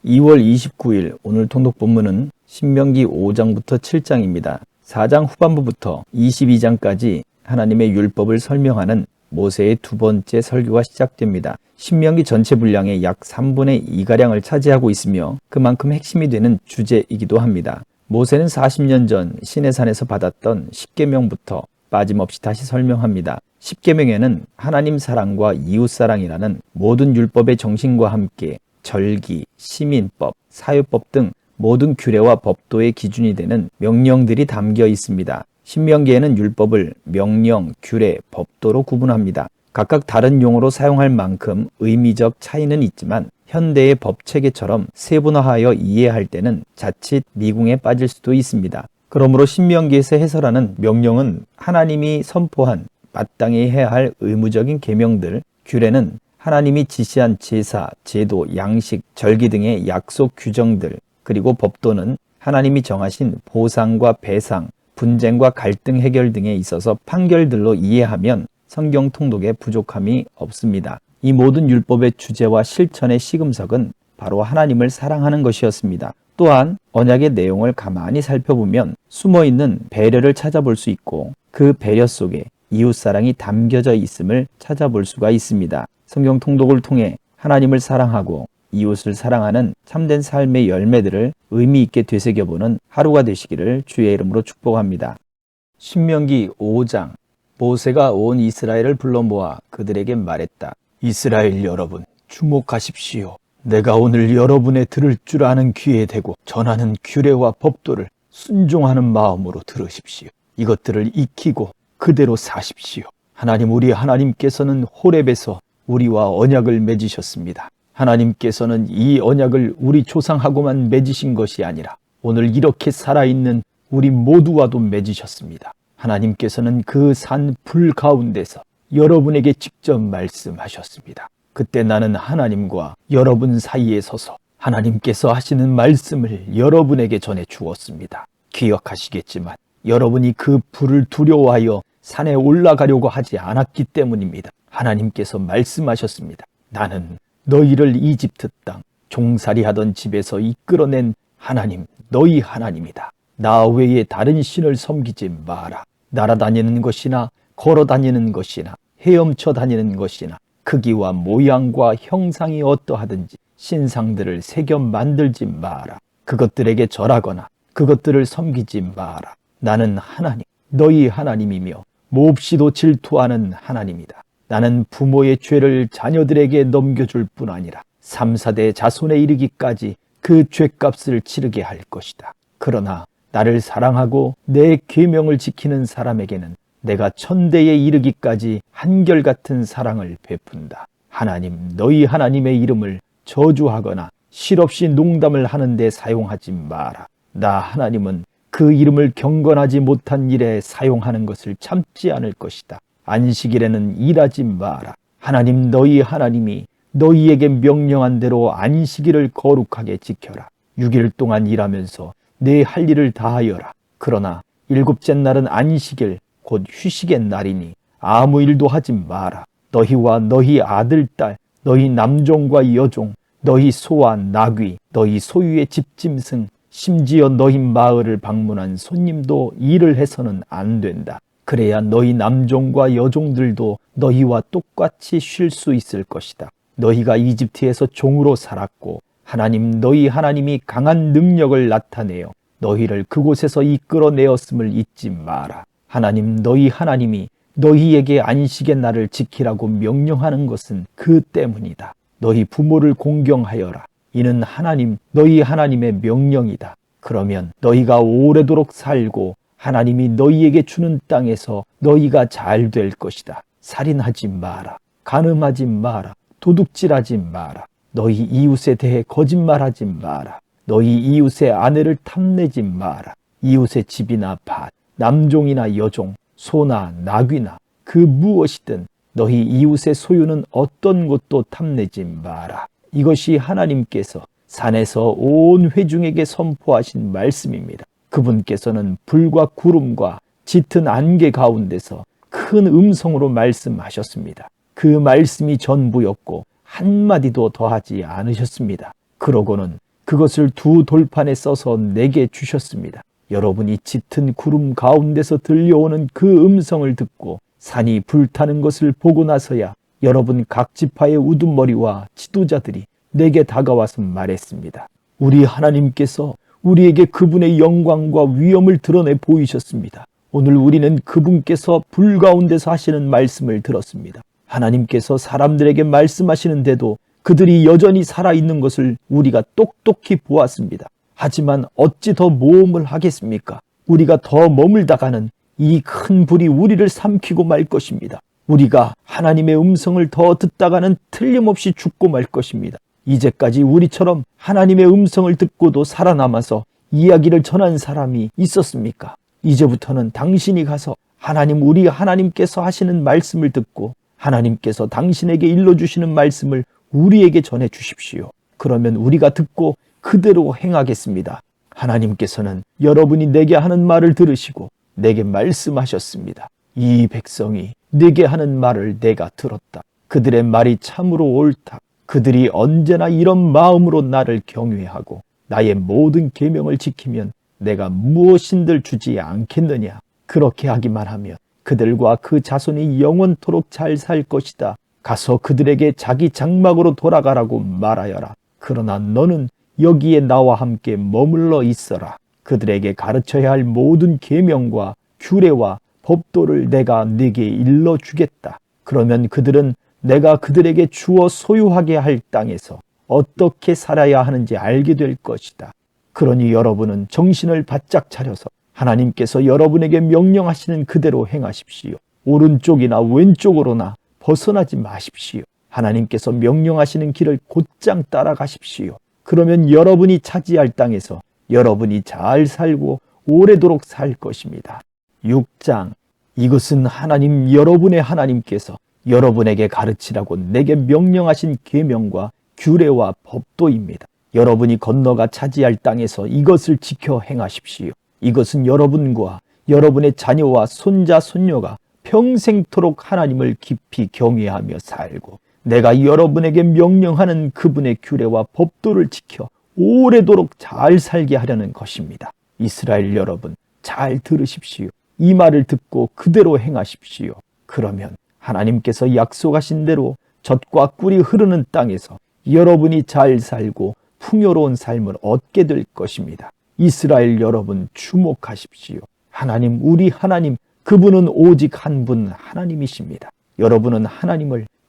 2월 29일 오늘 통독 본문은 신명기 5장부터 7장입니다. 4장 후반부부터 22장까지 하나님의 율법을 설명하는 모세의 두 번째 설교가 시작됩니다. 신명기 전체 분량의 약 3분의 2가량을 차지하고 있으며 그만큼 핵심이 되는 주제이기도 합니다. 모세는 40년 전 시내산에서 받았던 십계명부터 빠짐없이 다시 설명합니다. 십계명에는 하나님 사랑과 이웃 사랑이라는 모든 율법의 정신과 함께 절기, 시민법, 사유법 등 모든 규례와 법도의 기준이 되는 명령들이 담겨 있습니다. 신명기에는 율법을 명령, 규례, 법도로 구분합니다. 각각 다른 용어로 사용할 만큼 의미적 차이는 있지만 현대의 법 체계처럼 세분화하여 이해할 때는 자칫 미궁에 빠질 수도 있습니다. 그러므로 신명기에서 해설하는 명령은 하나님이 선포한 마땅히 해야 할 의무적인 계명들, 규례는 하나님이 지시한 제사, 제도, 양식, 절기 등의 약속 규정들, 그리고 법도는 하나님이 정하신 보상과 배상, 분쟁과 갈등 해결 등에 있어서 판결들로 이해하면 성경 통독에 부족함이 없습니다. 이 모든 율법의 주제와 실천의 시금석은 바로 하나님을 사랑하는 것이었습니다. 또한 언약의 내용을 가만히 살펴보면 숨어있는 배려를 찾아볼 수 있고 그 배려 속에 이웃사랑이 담겨져 있음을 찾아볼 수가 있습니다. 성경 통독을 통해 하나님을 사랑하고 이웃을 사랑하는 참된 삶의 열매들을 의미 있게 되새겨보는 하루가 되시기를 주의 이름으로 축복합니다. 신명기 5장. 모세가 온 이스라엘을 불러 모아 그들에게 말했다. 이스라엘 여러분, 주목하십시오. 내가 오늘 여러분의 들을 줄 아는 귀에 대고 전하는 규례와 법도를 순종하는 마음으로 들으십시오. 이것들을 익히고 그대로 사십시오. 하나님 우리 하나님께서는 호렙에서 우리와 언약을 맺으셨습니다. 하나님께서는 이 언약을 우리 조상하고만 맺으신 것이 아니라 오늘 이렇게 살아있는 우리 모두와도 맺으셨습니다. 하나님께서는 그 산 불 가운데서 여러분에게 직접 말씀하셨습니다. 그때 나는 하나님과 여러분 사이에 서서 하나님께서 하시는 말씀을 여러분에게 전해 주었습니다. 기억하시겠지만 여러분이 그 불을 두려워하여 산에 올라가려고 하지 않았기 때문입니다. 하나님께서 말씀하셨습니다. 나는 너희를 이집트 땅 종살이하던 집에서 이끌어낸 하나님, 너희 하나님이다. 나 외에 다른 신을 섬기지 마라. 날아다니는 것이나 걸어다니는 것이나 헤엄쳐 다니는 것이나 크기와 모양과 형상이 어떠하든지 신상들을 새겨 만들지 마라. 그것들에게 절하거나 그것들을 섬기지 마라. 나는 하나님, 너희 하나님이며 몹시도 질투하는 하나님이다. 나는 부모의 죄를 자녀들에게 넘겨줄 뿐 아니라 3, 4대 자손에 이르기까지 그 죄값을 치르게 할 것이다. 그러나 나를 사랑하고 내 계명을 지키는 사람에게는 내가 천대에 이르기까지 한결같은 사랑을 베푼다. 하나님, 너희 하나님의 이름을 저주하거나 실없이 농담을 하는 데 사용하지 마라. 나 하나님은 그 이름을 경건하지 못한 일에 사용하는 것을 참지 않을 것이다. 안식일에는 일하지 마라. 하나님 너희 하나님이 너희에게 명령한 대로 안식일을 거룩하게 지켜라. 6일 동안 일하면서 내 할 일을 다하여라. 그러나 일곱째 날은 안식일 곧 휴식의 날이니 아무 일도 하지 마라. 너희와 너희 아들, 딸, 너희 남종과 여종, 너희 소와 나귀, 너희 소유의 집짐승, 심지어 너희 마을을 방문한 손님도 일을 해서는 안 된다. 그래야 너희 남종과 여종들도 너희와 똑같이 쉴 수 있을 것이다. 너희가 이집트에서 종으로 살았고 하나님 너희 하나님이 강한 능력을 나타내어 너희를 그곳에서 이끌어내었음을 잊지 마라. 하나님 너희 하나님이 너희에게 안식의 날을 지키라고 명령하는 것은 그 때문이다. 너희 부모를 공경하여라. 이는 하나님 너희 하나님의 명령이다. 그러면 너희가 오래도록 살고 하나님이 너희에게 주는 땅에서 너희가 잘 될 것이다. 살인하지 마라. 간음하지 마라. 도둑질하지 마라. 너희 이웃에 대해 거짓말하지 마라. 너희 이웃의 아내를 탐내지 마라. 이웃의 집이나 밭, 남종이나 여종, 소나 나귀나 그 무엇이든 너희 이웃의 소유는 어떤 것도 탐내지 마라. 이것이 하나님께서 산에서 온 회중에게 선포하신 말씀입니다. 그분께서는 불과 구름과 짙은 안개 가운데서 큰 음성으로 말씀하셨습니다. 그 말씀이 전부였고 한마디도 더하지 않으셨습니다. 그러고는 그것을 두 돌판에 써서 내게 주셨습니다. 여러분이 짙은 구름 가운데서 들려오는 그 음성을 듣고 산이 불타는 것을 보고 나서야 여러분 각 지파의 우두머리와 지도자들이 내게 다가와서 말했습니다. 우리 하나님께서 우리에게 그분의 영광과 위엄을 드러내 보이셨습니다. 오늘 우리는 그분께서 불 가운데서 하시는 말씀을 들었습니다. 하나님께서 사람들에게 말씀하시는데도 그들이 여전히 살아있는 것을 우리가 똑똑히 보았습니다. 하지만 어찌 더 모험을 하겠습니까? 우리가 더 머물다가는 이 큰 불이 우리를 삼키고 말 것입니다. 우리가 하나님의 음성을 더 듣다가는 틀림없이 죽고 말 것입니다. 이제까지 우리처럼 하나님의 음성을 듣고도 살아남아서 이야기를 전한 사람이 있었습니까? 이제부터는 당신이 가서 우리 하나님께서 하시는 말씀을 듣고 하나님께서 당신에게 일러주시는 말씀을 우리에게 전해 주십시오. 그러면 우리가 듣고 그대로 행하겠습니다. 하나님께서는 여러분이 내게 하는 말을 들으시고 내게 말씀하셨습니다. 이 백성이 내게 하는 말을 내가 들었다. 그들의 말이 참으로 옳다. 그들이 언제나 이런 마음으로 나를 경외하고 나의 모든 계명을 지키면 내가 무엇인들 주지 않겠느냐. 그렇게 하기만 하면 그들과 그 자손이 영원토록 잘 살 것이다. 가서 그들에게 자기 장막으로 돌아가라고 말하여라. 그러나 너는 여기에 나와 함께 머물러 있어라. 그들에게 가르쳐야 할 모든 계명과 규례와 법도를 내가 네게 일러주겠다. 그러면 그들은 내가 그들에게 주어 소유하게 할 땅에서 어떻게 살아야 하는지 알게 될 것이다. 그러니 여러분은 정신을 바짝 차려서 하나님께서 여러분에게 명령하시는 그대로 행하십시오. 오른쪽이나 왼쪽으로나 벗어나지 마십시오. 하나님께서 명령하시는 길을 곧장 따라가십시오. 그러면 여러분이 차지할 땅에서 여러분이 잘 살고 오래도록 살 것입니다. 6장. 이것은 하나님 여러분의 하나님께서 여러분에게 가르치라고 내게 명령하신 계명과 규례와 법도입니다. 여러분이 건너가 차지할 땅에서 이것을 지켜 행하십시오. 이것은 여러분과 여러분의 자녀와 손자 손녀가 평생토록 하나님을 깊이 경외하며 살고 내가 여러분에게 명령하는 그분의 규례와 법도를 지켜 오래도록 잘 살게 하려는 것입니다. 이스라엘 여러분, 잘 들으십시오. 이 말을 듣고 그대로 행하십시오. 그러면 하나님께서 약속하신 대로 젖과 꿀이 흐르는 땅에서 여러분이 잘 살고 풍요로운 삶을 얻게 될 것입니다. 이스라엘 여러분, 주목하십시오. 하나님, 우리 하나님, 그분은 오직 한 분 하나님이십니다. 여러분은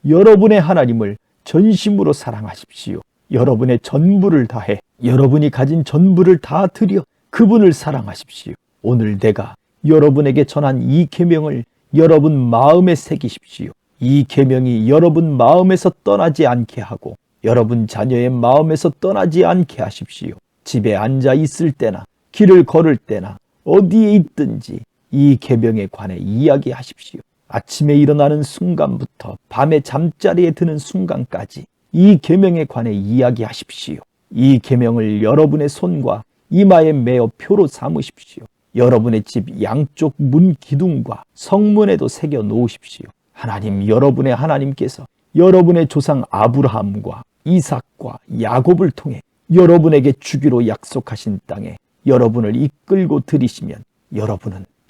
여러분의 하나님을 전심으로 사랑하십시오. 여러분의 전부를 다해 여러분이 가진 전부를 다 드려 그분을 사랑하십시오. 오늘 내가 여러분에게 전한 이 계명을 여러분 마음에 새기십시오. 이 계명이 여러분 마음에서 떠나지 않게 하고 여러분 자녀의 마음에서 떠나지 않게 하십시오. 집에 앉아 있을 때나 길을 걸을 때나 어디에 있든지 이 계명에 관해 이야기하십시오. 아침에 일어나는 순간부터 밤에 잠자리에 드는 순간까지 이 계명에 관해 이야기하십시오. 이 계명을 여러분의 손과 이마에 메어 표로 삼으십시오. 여러분의 집 양쪽 문 기둥과 성문에도 새겨 놓으십시오. 하나님, 여러분의 하나님께서 여러분의 조상 아브라함과 이삭과 야곱을 통해 여러분에게 주기로 약속하신 땅에 여러분을 이끌고 들이시면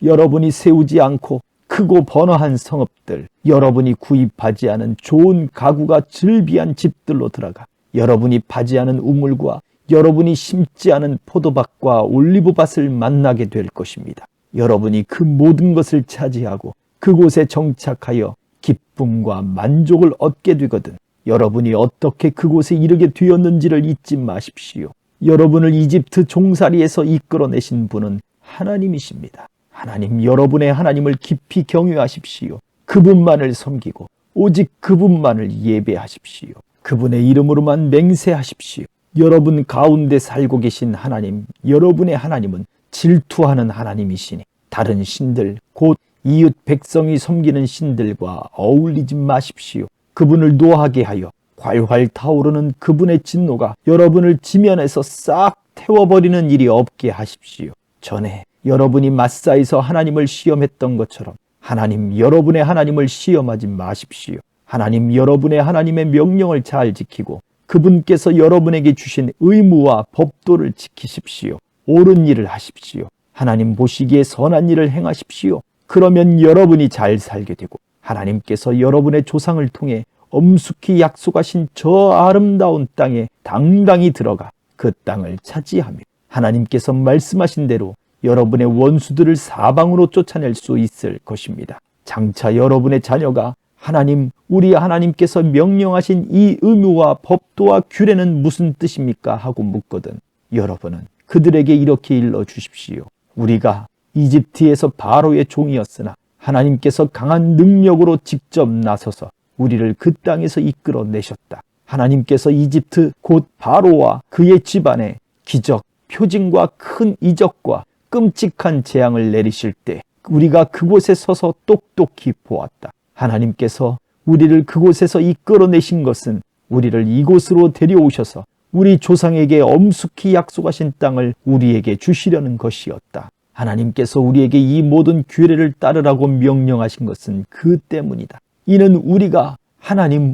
여러분이 세우지 않고 크고 번화한 성읍들, 여러분이 구입하지 않은 좋은 가구가 즐비한 집들로 들어가 여러분이 파지 않은 우물과 여러분이 심지 않은 포도밭과 올리브밭을 만나게 될 것입니다. 여러분이 그 모든 것을 차지하고 그곳에 정착하여 기쁨과 만족을 얻게 되거든 여러분이 어떻게 그곳에 이르게 되었는지를 잊지 마십시오. 여러분을 이집트 종살이에서 이끌어내신 분은 하나님이십니다. 하나님, 여러분의 하나님을 깊이 경외하십시오. 그분만을 섬기고 오직 그분만을 예배하십시오. 그분의 이름으로만 맹세하십시오. 여러분 가운데 살고 계신 하나님, 여러분의 하나님은 질투하는 하나님이시니 다른 신들, 곧 이웃 백성이 섬기는 신들과 어울리지 마십시오. 그분을 노하게 하여 활활 타오르는 그분의 진노가 여러분을 지면에서 싹 태워버리는 일이 없게 하십시오. 전에 여러분이 마사에서 하나님을 시험했던 것처럼 하나님, 여러분의 하나님을 시험하지 마십시오. 하나님, 여러분의 하나님의 명령을 잘 지키고 그분께서 여러분에게 주신 의무와 법도를 지키십시오. 옳은 일을 하십시오. 하나님 보시기에 선한 일을 행하십시오. 그러면 여러분이 잘 살게 되고 하나님께서 여러분의 조상을 통해 엄숙히 약속하신 저 아름다운 땅에 당당히 들어가 그 땅을 차지하며 하나님께서 말씀하신 대로 여러분의 원수들을 사방으로 쫓아낼 수 있을 것입니다. 장차 여러분의 자녀가 하나님, 우리 하나님께서 명령하신 이 의무와 법도와 규례는 무슨 뜻입니까? 하고 묻거든 여러분은 그들에게 이렇게 일러 주십시오. 우리가 이집트에서 바로의 종이었으나 하나님께서 강한 능력으로 직접 나서서 우리를 그 땅에서 이끌어내셨다. 하나님께서 이집트 곧 바로와 그의 집안에 기적, 표징과 큰 이적과 끔찍한 재앙을 내리실 때 우리가 그곳에 서서 똑똑히 보았다. 하나님께서 우리를 그곳에서 이끌어내신 것은 우리를 이곳으로 데려오셔서 우리 조상에게 엄숙히 약속하신 땅을 우리에게 주시려는 것이었다. 하나님께서 우리에게 이 모든 규례를 따르라고 명령하신 것은 그 때문이다. 이는 우리가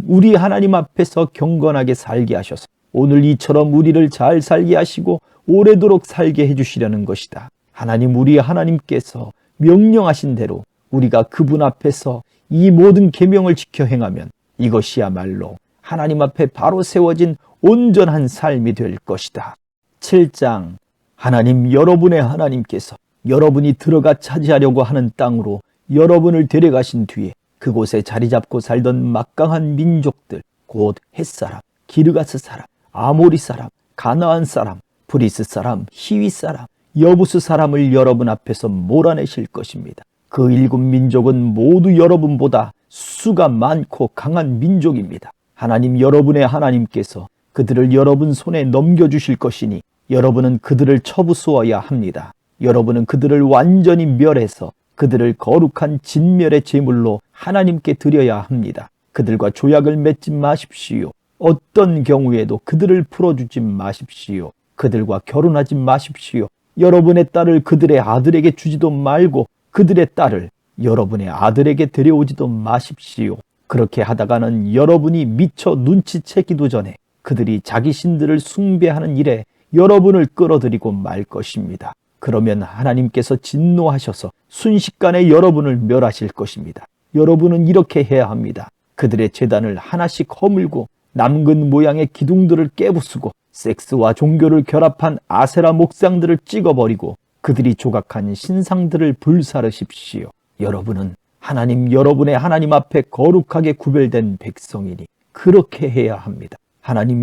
우리 하나님 앞에서 경건하게 살게 하셔서 오늘 이처럼 우리를 잘 살게 하시고 오래도록 살게 해주시려는 것이다. 우리 하나님께서 명령하신 대로 우리가 그분 앞에서 이 모든 계명을 지켜 행하면 이것이야말로 하나님 앞에 바로 세워진 온전한 삶이 될 것이다. 7장 하나님 여러분의 하나님께서 여러분이 들어가 차지하려고 하는 땅으로 여러분을 데려가신 뒤에 그곳에 자리 잡고 살던 막강한 민족들 곧 헷사람, 기르가스 사람, 아모리 사람, 가나안 사람, 브리스 사람, 히위 사람, 여부스 사람을 여러분 앞에서 몰아내실 것입니다. 그 7 민족은 모두 여러분보다 수가 많고 강한 민족입니다. 하나님 여러분의 하나님께서 그들을 여러분 손에 넘겨주실 것이니 여러분은 그들을 쳐부수어야 합니다. 여러분은 그들을 완전히 멸해서 그들을 거룩한 진멸의 제물로 하나님께 드려야 합니다. 그들과 조약을 맺지 마십시오. 어떤 경우에도 그들을 풀어주지 마십시오. 그들과 결혼하지 마십시오. 여러분의 딸을 그들의 아들에게 주지도 말고 그들의 딸을 여러분의 아들에게 데려오지도 마십시오. 그렇게 하다가는 여러분이 미처 눈치채기도 전에 그들이 자기 신들을 숭배하는 일에 여러분을 끌어들이고 말 것입니다. 그러면 하나님께서 진노하셔서 순식간에 여러분을 멸하실 것입니다. 여러분은 이렇게 해야 합니다. 그들의 제단을 하나씩 허물고 남근 모양의 기둥들을 깨부수고 섹스와 종교를 결합한 아세라 목상들을 찍어버리고 그들이 조각한 신상들을 불사르십시오. 여러분은 여러분의 하나님 앞에 거룩하게 구별된 백성이니 그렇게 해야 합니다.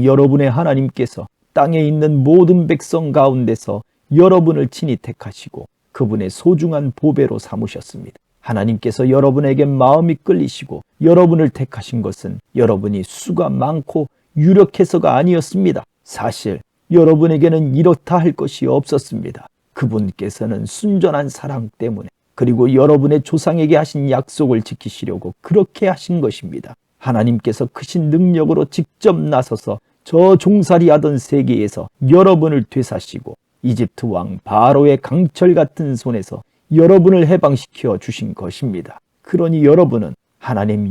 여러분의 하나님께서 땅에 있는 모든 백성 가운데서 여러분을 친히 택하시고 그분의 소중한 보배로 삼으셨습니다. 하나님께서 여러분에게 마음이 끌리시고 여러분을 택하신 것은 여러분이 수가 많고 유력해서가 아니었습니다. 사실 여러분에게는 이렇다 할 것이 없었습니다. 그분께서는 순전한 사랑 때문에 그리고 여러분의 조상에게 하신 약속을 지키시려고 그렇게 하신 것입니다. 하나님께서 크신 능력으로 직접 나서서 저 종살이하던 세계에서 여러분을 되사시고 이집트 왕 바로의 강철 같은 손에서 여러분을 해방시켜 주신 것입니다. 그러니 여러분은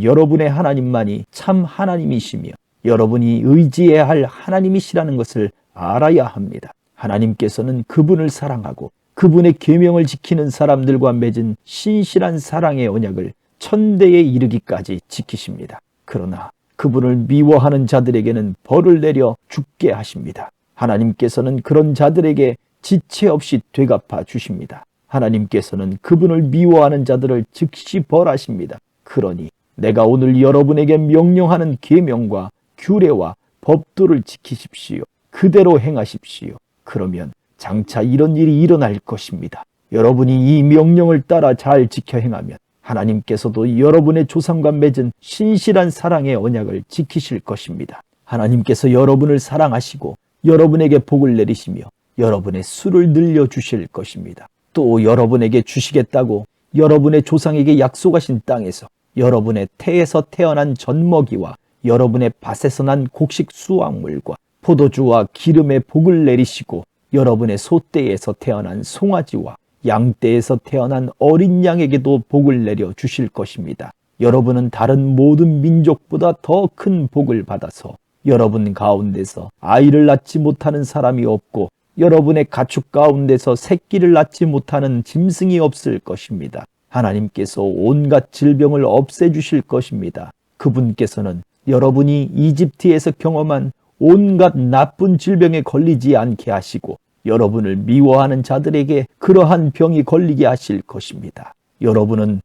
여러분의 하나님만이 참 하나님이시며 여러분이 의지해야 할 하나님이시라는 것을 알아야 합니다. 하나님께서는 그분을 사랑하고 그분의 계명을 지키는 사람들과 맺은 신실한 사랑의 언약을 천대에 이르기까지 지키십니다. 그러나 그분을 미워하는 자들에게는 벌을 내려 죽게 하십니다. 하나님께서는 그런 자들에게 지체 없이 되갚아 주십니다. 하나님께서는 그분을 미워하는 자들을 즉시 벌하십니다. 그러니 내가 오늘 여러분에게 명령하는 계명과 규례와 법도를 지키십시오. 그대로 행하십시오. 그러면 장차 이런 일이 일어날 것입니다. 여러분이 이 명령을 따라 잘 지켜 행하면 하나님께서도 여러분의 조상과 맺은 신실한 사랑의 언약을 지키실 것입니다. 하나님께서 여러분을 사랑하시고 여러분에게 복을 내리시며 여러분의 수를 늘려주실 것입니다. 또 여러분에게 주시겠다고 여러분의 조상에게 약속하신 땅에서 여러분의 태에서 태어난 젖먹이와 여러분의 밭에서 난 곡식 수확물과 포도주와 기름의 복을 내리시고 여러분의 소떼에서 태어난 송아지와 양떼에서 태어난 어린 양에게도 복을 내려 주실 것입니다. 여러분은 다른 모든 민족보다 더 큰 복을 받아서 여러분 가운데서 아이를 낳지 못하는 사람이 없고 여러분의 가축 가운데서 새끼를 낳지 못하는 짐승이 없을 것입니다. 하나님께서 온갖 질병을 없애주실 것입니다. 그분께서는 여러분이 이집트에서 경험한 온갖 나쁜 질병에 걸리지 않게 하시고 여러분을 미워하는 자들에게 그러한 병이 걸리게 하실 것입니다. 여러분은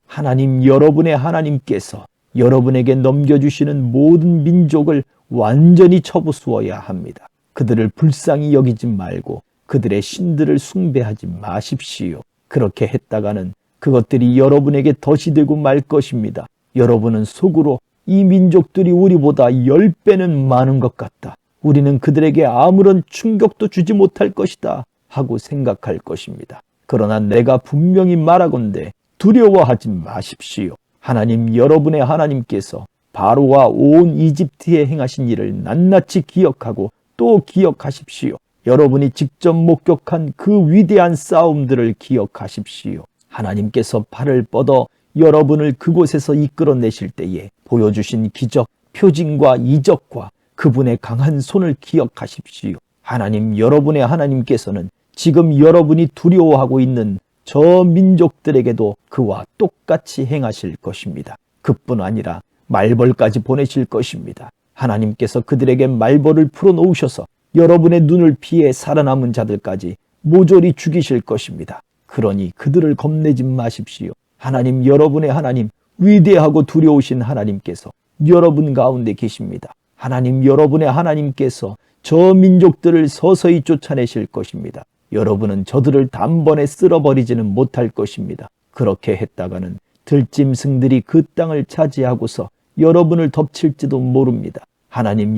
여러분의 하나님께서 여러분에게 넘겨주시는 모든 민족을 완전히 쳐부수어야 합니다. 그들을 불쌍히 여기지 말고 그들의 신들을 숭배하지 마십시오. 그렇게 했다가는 그것들이 여러분에게 덫이 되고 말 것입니다. 여러분은 속으로 이 민족들이 우리보다 10배는 많은 것 같다. 우리는 그들에게 아무런 충격도 주지 못할 것이다 하고 생각할 것입니다. 그러나 내가 분명히 말하건대 두려워하지 마십시오. 여러분의 하나님께서 바로와 온 이집트에 행하신 일을 낱낱이 기억하고 또 기억하십시오. 여러분이 직접 목격한 그 위대한 싸움들을 기억하십시오. 하나님께서 팔을 뻗어 여러분을 그곳에서 이끌어내실 때에 보여주신 기적, 표징과 이적과 그분의 강한 손을 기억하십시오. 여러분의 하나님께서는 지금 여러분이 두려워하고 있는 저 민족들에게도 그와 똑같이 행하실 것입니다. 그뿐 아니라 말벌까지 보내실 것입니다. 하나님께서 그들에게 말벌을 풀어놓으셔서 여러분의 눈을 피해 살아남은 자들까지 모조리 죽이실 것입니다. 그러니 그들을 겁내지 마십시오. 여러분의 하나님, 위대하고 두려우신 하나님께서 여러분 가운데 계십니다. 여러분의 하나님께서 저 민족들을 서서히 쫓아내실 것입니다. 여러분은 저들을 단번에 쓸어버리지는 못할 것입니다. 그렇게 했다가는 들짐승들이 그 땅을 차지하고서 여러분을 덮칠지도 모릅니다.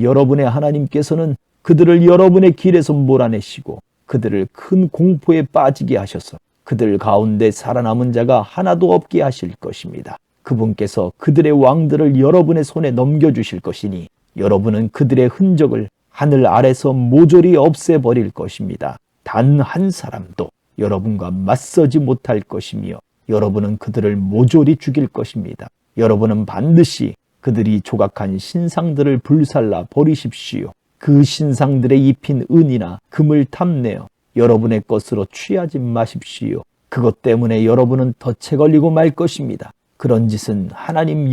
여러분의 하나님께서는 그들을 여러분의 길에서 몰아내시고 그들을 큰 공포에 빠지게 하셔서 그들 가운데 살아남은 자가 하나도 없게 하실 것입니다. 그분께서 그들의 왕들을 여러분의 손에 넘겨주실 것이니 여러분은 그들의 흔적을 하늘 아래서 모조리 없애버릴 것입니다. 단 한 사람도 여러분과 맞서지 못할 것이며 여러분은 그들을 모조리 죽일 것입니다. 여러분은 반드시 그들이 조각한 신상들을 불살라 버리십시오. 그 신상들의 입힌 은이나 금을 탐내어 여러분의 것으로 취하지 마십시오. 그것 때문에 여러분은 덫에 걸리고 말 것입니다. 그런 짓은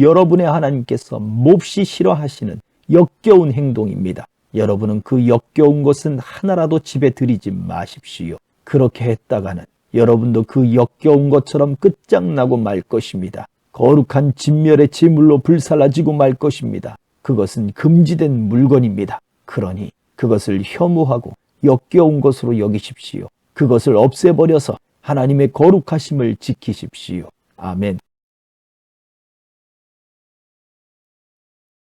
여러분의 하나님께서 몹시 싫어하시는 역겨운 행동입니다. 여러분은 그 역겨운 것은 하나라도 집에 들이지 마십시오. 그렇게 했다가는 여러분도 그 역겨운 것처럼 끝장나고 말 것입니다. 거룩한 진멸의 제물로 불살라지고 말 것입니다. 그것은 금지된 물건입니다. 그러니 그것을 혐오하고 역겨운 것으로 여기십시오. 그것을 없애버려서 하나님의 거룩하심을 지키십시오. 아멘.